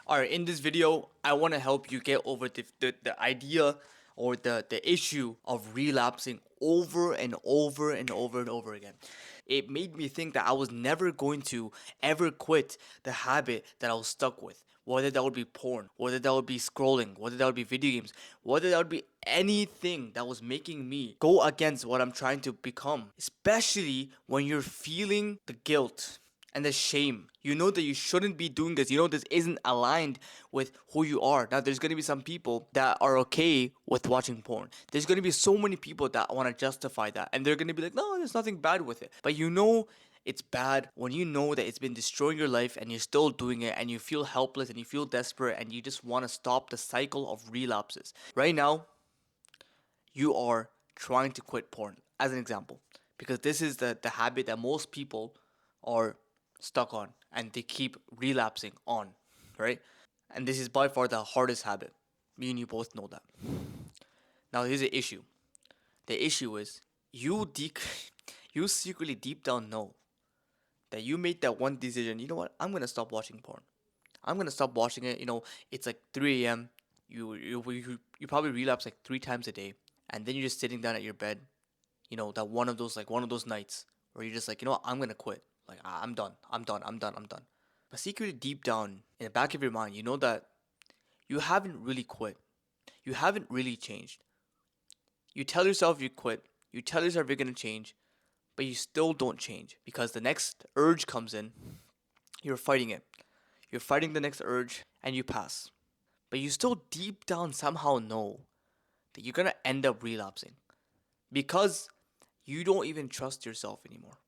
Alright, in this video, I want to help you get over the idea or the issue of relapsing over and over and over and over again. It made me think that I was never going to ever quit the habit that I was stuck with. Whether that would be porn, whether that would be scrolling, whether that would be video games, whether that would be anything that was making me go against what I'm trying to become. Especially when you're feeling the guilt and the shame. You know that you shouldn't be doing this. You know this isn't aligned with who you are. Now there's gonna be some people that are okay with watching porn. There's gonna be so many people that wanna justify that. And they're gonna be like, no, there's nothing bad with it. But you know it's bad when you know that it's been destroying your life and you're still doing it and you feel helpless and you feel desperate and you just wanna stop the cycle of relapses. Right now, you are trying to quit porn, as an example. Because this is the habit that most people are stuck on and they keep relapsing on, right? And this is by far the hardest habit. Me and you both know that. Now here's the issue. The issue is you secretly deep down know that you made that one decision. You know what? I'm gonna stop watching porn. I'm gonna stop watching it. It's like 3 a.m. You probably relapse like 3 times a day, and then you're just sitting down at your bed. That one of those nights where you're just like, I'm gonna quit. Like I'm done. I'm done. I'm done. I'm done. But secretly deep down in the back of your mind, you know that you haven't really quit. You haven't really changed. You tell yourself you quit. You tell yourself you're gonna change, but you still don't change because the next urge comes in. You're fighting it. You're fighting the next urge and you pass. But you still deep down somehow know that you're gonna end up relapsing because you don't even trust yourself anymore.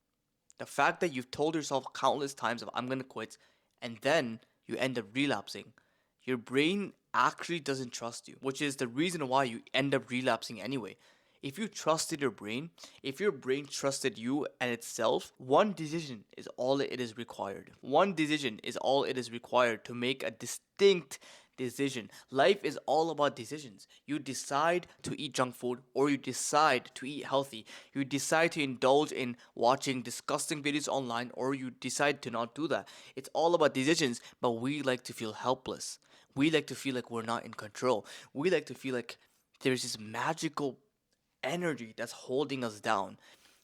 The fact that you've told yourself countless times of I'm gonna quit and then you end up relapsing, your brain actually doesn't trust you, which is the reason why you end up relapsing anyway. If you trusted your brain, if your brain trusted you and itself, one decision is all it is required. One decision is all it is required to make a distinct decision. Life is all about decisions. You decide to eat junk food or you decide to eat healthy. You decide to indulge in watching disgusting videos online or you decide to not do that. It's all about decisions, but we like to feel helpless. We like to feel like we're not in control. We like to feel like there's this magical energy that's holding us down.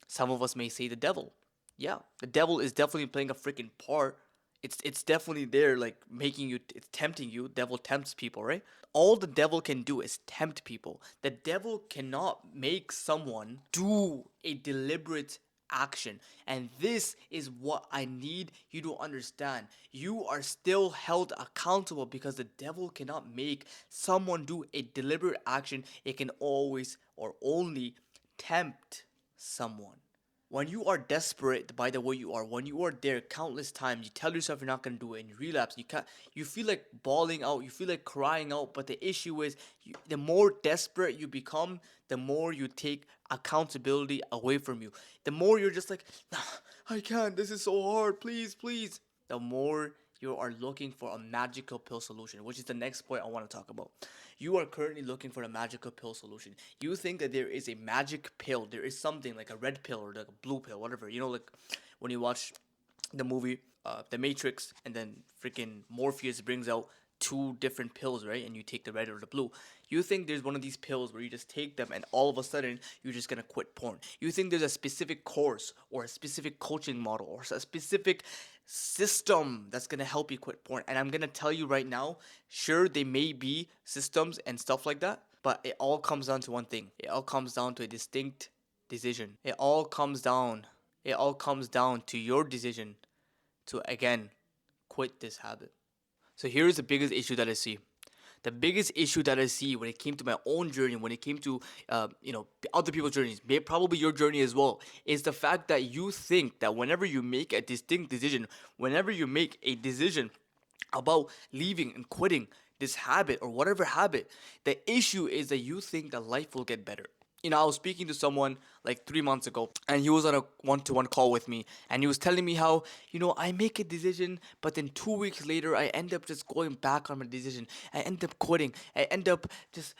Some of us may say the devil. Yeah, the devil is definitely playing a freaking part. It's definitely there, like making you, it's tempting you. Devil tempts people, right? All the devil can do is tempt people. The devil cannot make someone do a deliberate action. And this is what I need you to understand. You are still held accountable because the devil cannot make someone do a deliberate action. It can always or only tempt someone. When you are desperate by the way you are, when you are there countless times, you tell yourself you're not gonna do it, and you relapse. You feel like bawling out, you feel like crying out. But the issue is, the more desperate you become, the more you take accountability away from you. The more you're just like, nah, I can't. This is so hard. Please, please. The more you are looking for a magical pill solution, which is the next point I want to talk about. You are currently looking for a magical pill solution. You think that there is a magic pill, there is something like a red pill or like a blue pill, whatever. Like when you watch the movie The Matrix, and then freaking Morpheus brings out two different pills, right? And you take the red or the blue. You think there's one of these pills where you just take them and all of a sudden you're just gonna quit porn. You think there's a specific course or a specific coaching model or a specific system that's gonna help you quit porn. And I'm gonna tell you right now, sure, they may be systems and stuff like that, but it all comes down to one thing. It all comes down to a distinct decision. It all comes down to your decision to again quit this habit. So here's the biggest issue that I see. The biggest issue that I see when it came to my own journey, when it came to other people's journeys, probably your journey as well, is the fact that you think that whenever you make a distinct decision, whenever you make a decision about leaving and quitting this habit or whatever habit, the issue is that you think that life will get better. I was speaking to someone like 3 months ago, and he was on a one-to-one call with me, and he was telling me how, I make a decision, but then 2 weeks later, I end up just going back on my decision. I end up quitting. I end up just,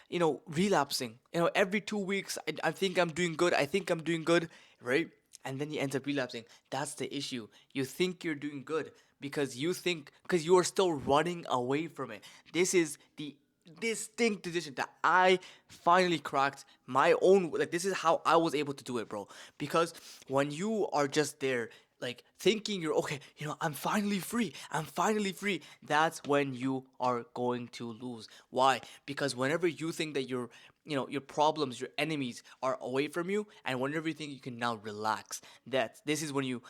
relapsing. Every 2 weeks, I think I'm doing good. I think I'm doing good, right? And then he ends up relapsing. That's the issue. You think you're doing good Because you are still running away from it. This is the distinct decision that I finally cracked my own. Like, this is how I was able to do it, bro. Because when you are just there, like, thinking you're okay, I'm finally free. I'm finally free. That's when you are going to lose. Why? Because whenever you think that your problems, your enemies are away from you, and whenever you think you can now relax, this is when you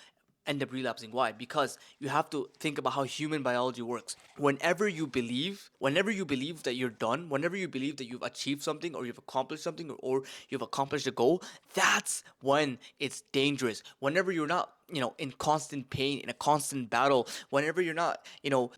end up relapsing. Why? Because you have to think about how human biology works. Whenever you believe that you're done, whenever you believe that you've achieved something, or you've accomplished something, or you've accomplished a goal, that's when it's dangerous. Whenever you're not, in constant pain, in a constant battle, whenever you're not,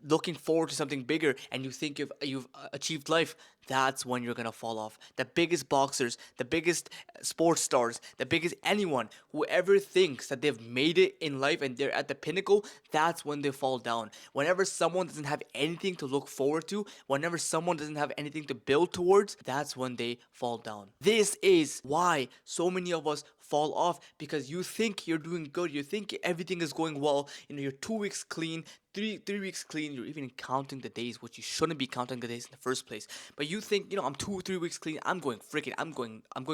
looking forward to something bigger, and you think you've achieved life, that's when you're gonna fall off. The biggest boxers, the biggest sports stars, the biggest anyone, whoever thinks that they've made it in life and they're at the pinnacle, that's when they fall down. Whenever someone doesn't have anything to look forward to, whenever someone doesn't have anything to build towards, that's when they fall down. This is why so many of us fall off, because you think you're doing good, you think everything is going well, you're 2 weeks clean, three weeks clean, you're even counting the days, which you shouldn't be counting the days in the first place. But you think, I'm 2 or 3 weeks clean, I'm going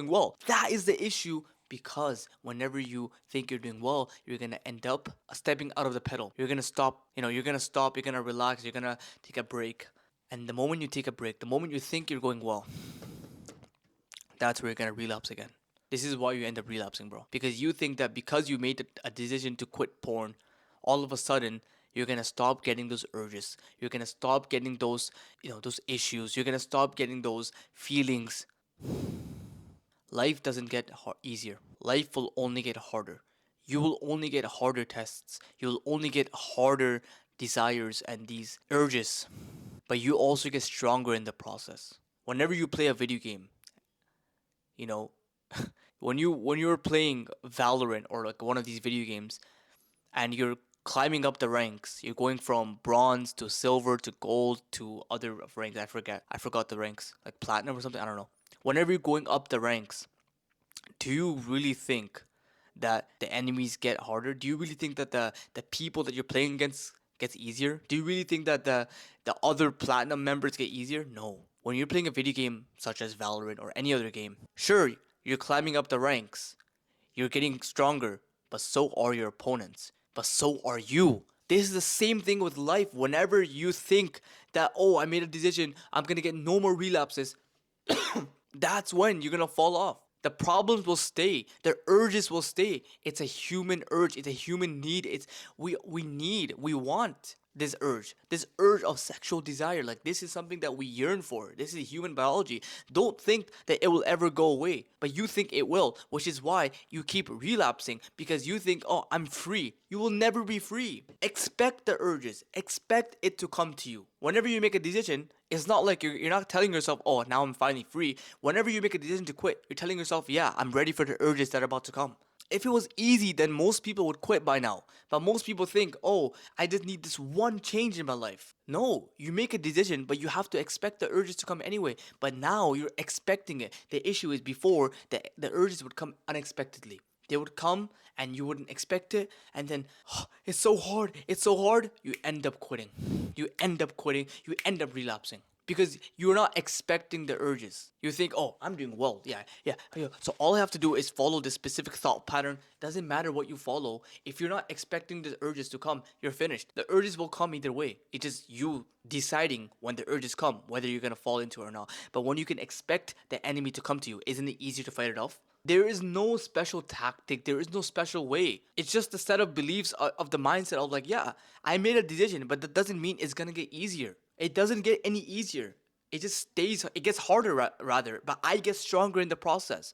well. That is the issue. Because whenever you think you're doing well, you're gonna end up stepping out of the pedal. You're gonna stop, you're gonna relax, you're gonna take a break. And the moment you take a break, the moment you think you're going well, that's where you're gonna relapse again. This is why you end up relapsing, bro. Because you think that because you made a decision to quit porn, all of a sudden you're gonna stop getting those urges. You're gonna stop getting those issues. You're gonna stop getting those feelings. Life doesn't get easier. Life will only get harder. You will only get harder tests. You will only get harder desires and these urges. But you also get stronger in the process. Whenever you play a video game, you know, when you're playing Valorant or like one of these video games, and you're climbing up the ranks, you're going from bronze to silver to gold to other ranks. I forgot the ranks, like platinum or something. I don't know. Whenever you're going up the ranks, do you really think that the enemies get harder? Do you really think that the people that you're playing against gets easier? Do you really think that the other platinum members get easier? No. When you're playing a video game such as Valorant or any other game, sure, you're climbing up the ranks, you're getting stronger, but so are your opponents. But so are you. This is the same thing with life. Whenever you think that, oh, I made a decision, I'm gonna get no more relapses, that's when you're gonna fall off. The problems will stay. The urges will stay. It's a human urge. It's a human need. We want this urge of sexual desire. Like, this is something that we yearn for. This is human biology. Don't think that it will ever go away, but you think it will, which is why you keep relapsing, because you think, oh, I'm free. You will never be free. Expect the urges. Expect it to come to you. Whenever you make a decision, it's not like you're not telling yourself, oh, now I'm finally free. Whenever you make a decision to quit, you're telling yourself, yeah, I'm ready for the urges that are about to come. If it was easy, then most people would quit by now. But most people think, oh, I just need this one change in my life. No, you make a decision, but you have to expect the urges to come anyway. But now you're expecting it. The issue is before, the urges would come unexpectedly. They would come and you wouldn't expect it, and then, oh, it's so hard, you end up quitting. You end up quitting, you end up relapsing. Because you're not expecting the urges. You think, oh, I'm doing well. Yeah. So all I have to do is follow this specific thought pattern. Doesn't matter what you follow. If you're not expecting the urges to come, you're finished. The urges will come either way. It's just you deciding when the urges come, whether you're gonna fall into it or not. But when you can expect the enemy to come to you, isn't it easier to fight it off? There is no special tactic. There is no special way. It's just the set of beliefs of the mindset of like, yeah, I made a decision, but that doesn't mean it's gonna get easier. It doesn't get any easier. It just stays, it gets harder rather, but I get stronger in the process.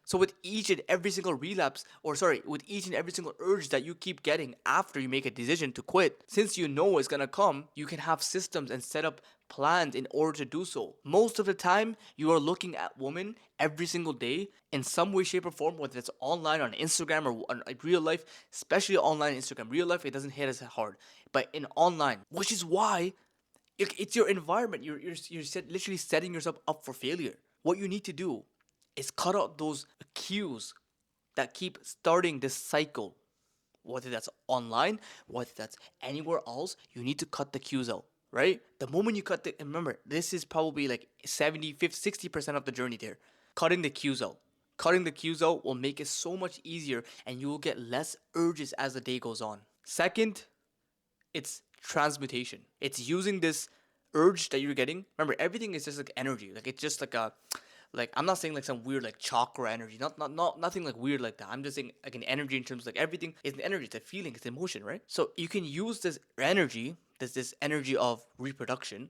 So with each and every single relapse, or sorry, with each and every single urge that you keep getting after you make a decision to quit, since you know it's gonna come, you can have systems and set up plans in order to do so. Most of the time, you are looking at women every single day in some way, shape, or form, whether it's online on Instagram or on real life, especially online Instagram. Real life, it doesn't hit as hard, but in online, which is why it's your environment. You're literally setting yourself up for failure. What you need to do is cut out those cues that keep starting this cycle whether that's online, whether that's anywhere else, you need to cut the cues out, right? The moment you cut the, and remember, this is probably like 70, 50, 60% of the journey there. Cutting the cues out. Cutting the cues out will make it so much easier and you will get less urges as the day goes on. Second, it's transmutation. It's using this urge that you're getting. Remember, everything is just like energy. Like it's just like a, like I'm not saying like some weird like chakra energy. Not nothing like weird like that. I'm just saying like an energy in terms of like everything is an energy. It's a feeling. It's emotion, right? So you can use this energy. This energy of reproduction.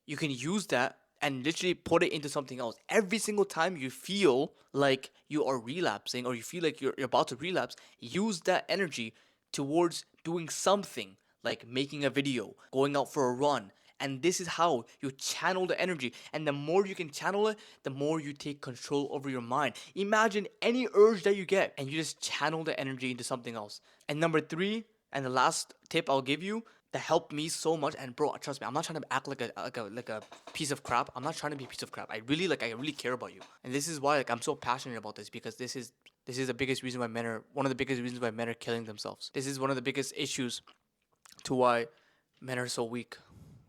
You can use that and literally put it into something else. Every single time you feel like you are relapsing or you feel like you're about to relapse, use that energy towards doing something like making a video, going out for a run. And this is how you channel the energy. And the more you can channel it, the more you take control over your mind. Imagine any urge that you get and you just channel the energy into something else. And number three, and the last tip I'll give you that helped me so much. And bro, trust me, I'm not trying to act like a piece of crap. I'm not trying to be a piece of crap. I really care about you. And this is why like I'm so passionate about this, because this is the biggest reason why men are one of the biggest reasons why men are killing themselves. This is one of the biggest issues to why men are so weak.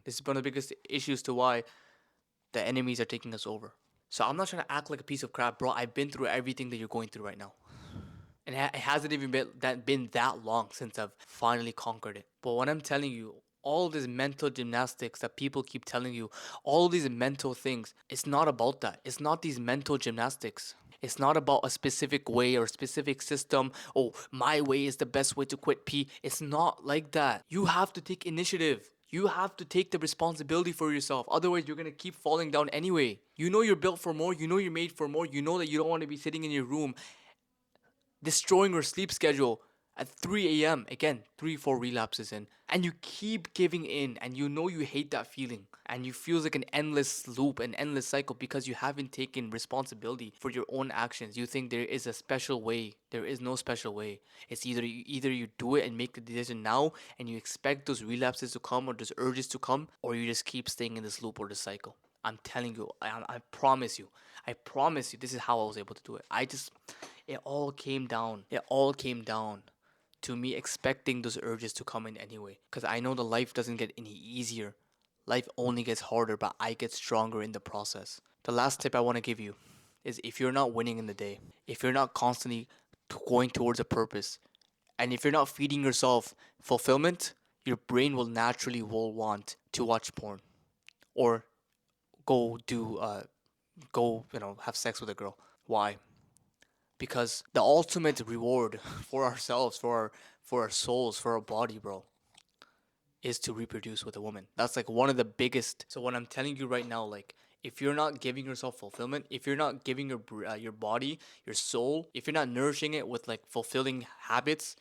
This is one of the biggest issues to why the enemies are taking us over. So I'm not trying to act like a piece of crap, bro. I've been through everything that you're going through right now. And it hasn't even been that long since I've finally conquered it. But what I'm telling you, all these mental gymnastics that people keep telling you, all these mental things, it's not about that. It's not these mental gymnastics. It's not about a specific way or a specific system. Oh, my way is the best way to quit pee. It's not like that. You have to take initiative. You have to take the responsibility for yourself. Otherwise, you're gonna keep falling down anyway. You know you're built for more. You know you're made for more. You know that you don't want to be sitting in your room destroying your sleep schedule at 3 a.m. Again, 4 relapses in. And you keep giving in and you know you hate that feeling. And you feel like an endless loop, an endless cycle because you haven't taken responsibility for your own actions. You think there is a special way. There is no special way. It's either you do it and make the decision now and you expect those relapses to come or those urges to come, or you just keep staying in this loop or this cycle. I'm telling you, I promise you. I promise you this is how I was able to do it. It all came down to me expecting those urges to come in anyway. Because I know the life doesn't get any easier. Life only gets harder, but I get stronger in the process. The last tip I want to give you is if you're not winning in the day, if you're not constantly going towards a purpose, and if you're not feeding yourself fulfillment, your brain will naturally will want to watch porn or go do have sex with a girl. Why? Because the ultimate reward for ourselves, for our souls, for our body, bro, is to reproduce with a woman. That's like one of the biggest. So what I'm telling you right now, like if you're not giving yourself fulfillment, if you're not giving your body, your soul, if you're not nourishing it with like fulfilling habits,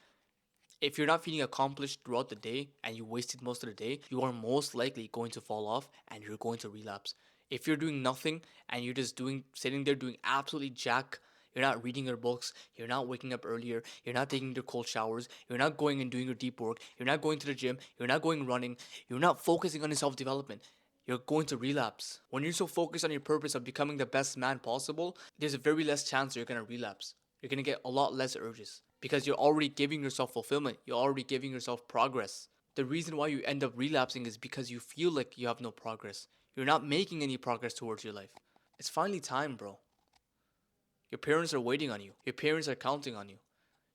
if you're not feeling accomplished throughout the day and you wasted most of the day, you are most likely going to fall off and you're going to relapse. If you're doing nothing and you're just sitting there doing absolutely jack, you're not reading your books, you're not waking up earlier, you're not taking your cold showers, you're not going and doing your deep work, you're not going to the gym, you're not going running, you're not focusing on your self development, you're going to relapse. When you're so focused on your purpose of becoming the best man possible, there's a very less chance you're going to relapse. You're going to get a lot less urges because you're already giving yourself fulfillment. You're already giving yourself progress. The reason why you end up relapsing is because you feel like you have no progress. You're not making any progress towards your life. It's finally time, bro. Your parents are waiting on you. Your parents are counting on you.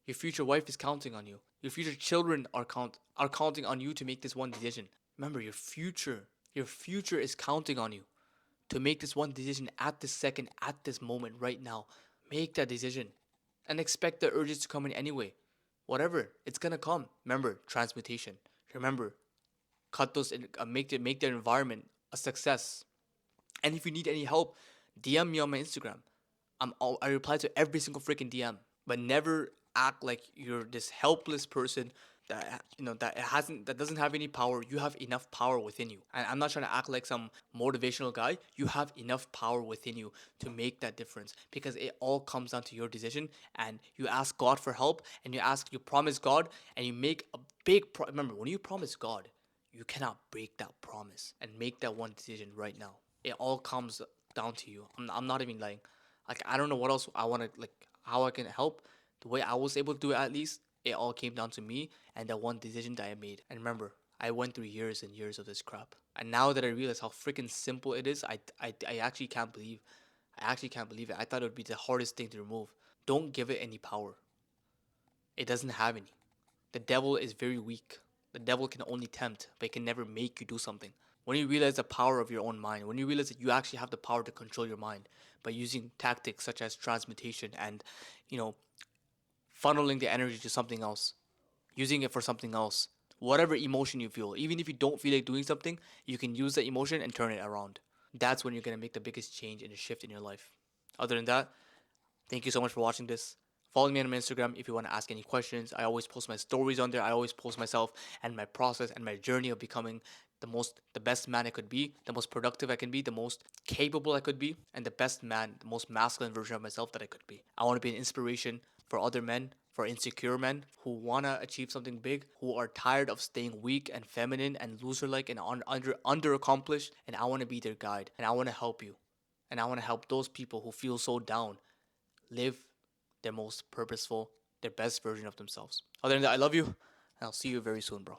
Your future wife is counting on you. Your future children are counting on you to make this one decision. Remember, your future is counting on you to make this one decision at this second, at this moment, right now. Make that decision and expect the urges to come in anyway. Whatever, it's gonna come. Remember, transmutation. Remember, cut those and make their environment a success. And if you need any help, DM me on my Instagram. I reply to every single freaking DM, but never act like you're this helpless person that doesn't have any power. You have enough power within you, and I'm not trying to act like some motivational guy. You have enough power within you to make that difference because it all comes down to your decision. And you ask God for help, and you promise God, and you make a remember, when you promise God, you cannot break that promise and make that one decision right now. It all comes down to you. I'm not even lying. Like I don't know what else I want to like how I can help. The way I was able to do it, at least It all came down to me and that one decision that I made. And remember, I went through years and years of this crap. And now that I realize how freaking simple it is, I actually can't believe. I actually can't believe it. I thought it would be the hardest thing to remove. Don't give it any power. It doesn't have any. The devil is very weak. The devil can only tempt, but it can never make you do something. When you realize the power of your own mind, when you realize that you actually have the power to control your mind by using tactics such as transmutation and, you know, funneling the energy to something else, using it for something else, whatever emotion you feel, even if you don't feel like doing something, you can use that emotion and turn it around. That's when you're gonna make the biggest change and a shift in your life. Other than that, thank you so much for watching this. Follow me on my Instagram if you want to ask any questions. I always post my stories on there. I always post myself and my process and my journey of becoming the best man I could be, the most productive I can be, the most capable I could be, and the best man, the most masculine version of myself that I could be. I want to be an inspiration for other men, for insecure men who want to achieve something big, who are tired of staying weak and feminine and loser like and under accomplished, and I want to be their guide and I want to help you. And I want to help those people who feel so down live their most purposeful, their best version of themselves. Other than that, I love you, and I'll see you very soon, bro.